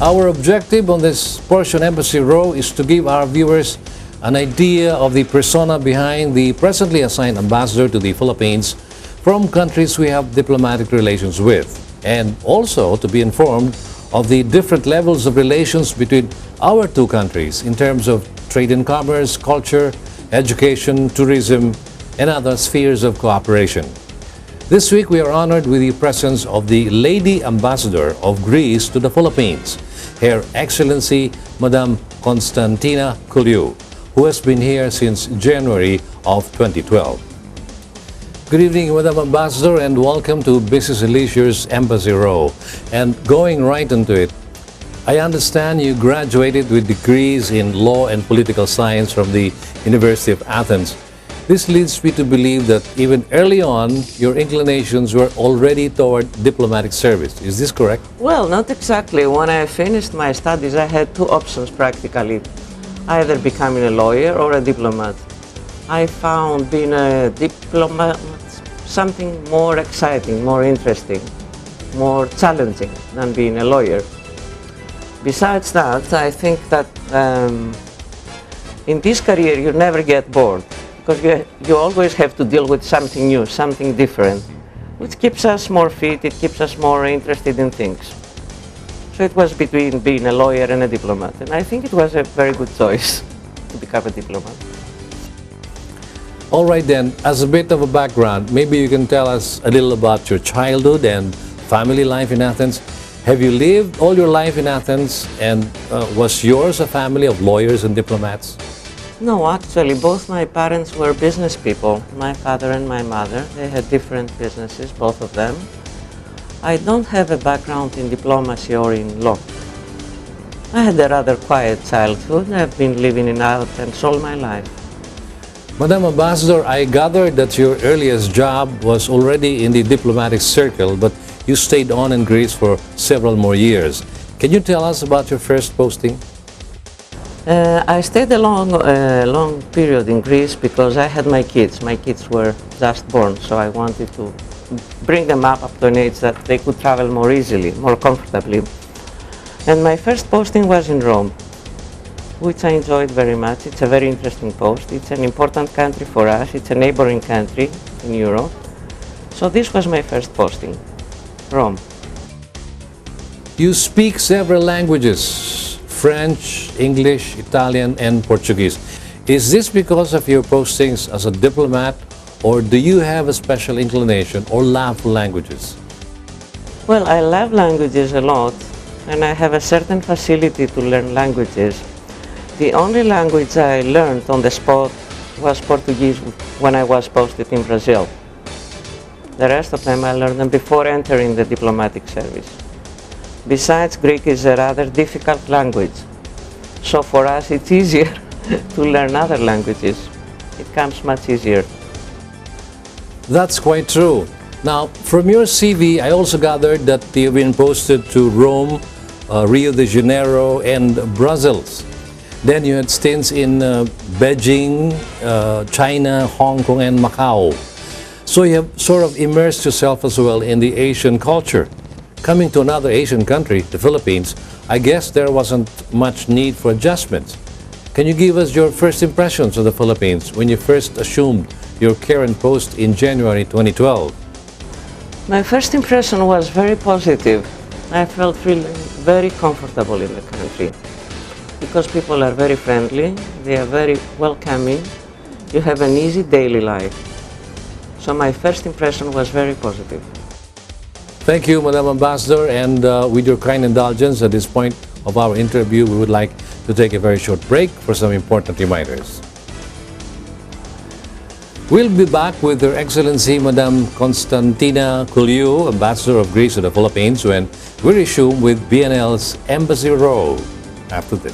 Our objective on this portion Embassy Row is to give our viewers an idea of the persona behind the presently assigned ambassador to the Philippines from countries we have diplomatic relations with, and also to be informed of the different levels of relations between our two countries in terms of trade and commerce, culture, education, tourism, and other spheres of cooperation. This week, we are honored with the presence of the Lady Ambassador of Greece to the Philippines, Her Excellency Madam Constantina Koliou, who has been here since January of 2012. Good evening, Madam Ambassador, and welcome to Business and Leisure's Embassy Row. And going right into it, I understand you graduated with degrees in law and political science from the University of Athens. This leads me to believe that even early on, your inclinations were already toward diplomatic service. Is this correct? Well, not exactly. When I finished my studies, I had two options practically, either becoming a lawyer or a diplomat. I found being a diplomat something more exciting, more interesting, more challenging than being a lawyer. Besides that, I think that in this career you never get bored, because you always have to deal with something new, something different, which keeps us more fit, it keeps us more interested in things. So it was between being a lawyer and a diplomat, and I think it was a very good choice to become a diplomat. All right then, as a bit of a background, maybe you can tell us a little about your childhood and family life in Athens. Have you lived all your life in Athens, and was yours a family of lawyers and diplomats? No, actually, both my parents were business people, my father and my mother. They had different businesses, both of them. I don't have a background in diplomacy or in law. I had a rather quiet childhood. I've been living in Athens all my life. Madam Ambassador, I gathered that your earliest job was already in the diplomatic circle, but you stayed on in Greece for several more years. Can you tell us about your first posting? I stayed a long period in Greece because I had my kids. My kids were just born, so I wanted to bring them up to an age that they could travel more easily, more comfortably. And my first posting was in Rome, which I enjoyed very much. It's a very interesting post. It's an important country for us. It's a neighboring country in Europe. So this was my first posting, Rome. You speak several languages: French, English, Italian, and Portuguese. Is this because of your postings as a diplomat, or do you have a special inclination or love for languages? Well, I love languages a lot, and I have a certain facility to learn languages. The only language I learned on the spot was Portuguese when I was posted in Brazil. The rest of them I learned them before entering the diplomatic service. Besides, Greek is a rather difficult language, so for us it's easier to learn other languages. It comes much easier. That's quite true. Now, from your CV, I also gathered that you've been posted to Rome, Rio de Janeiro, and Brussels. Then you had stints in Beijing, China, Hong Kong, and Macau. So you have sort of immersed yourself as well in the Asian culture. Coming to another Asian country, the Philippines, I guess there wasn't much need for adjustments. Can you give us your first impressions of the Philippines when you first assumed your current post in January 2012? My first impression was very positive. I felt feeling very comfortable in the country because people are very friendly, they are very welcoming, you have an easy daily life. So my first impression was very positive. Thank you, Madam Ambassador, and with your kind indulgence at this point of our interview, we would like to take a very short break for some important reminders. We'll be back with Her Excellency Madam Constantina Koliou, Ambassador of Greece to the Philippines, when we resume with BNL's Embassy Row after this.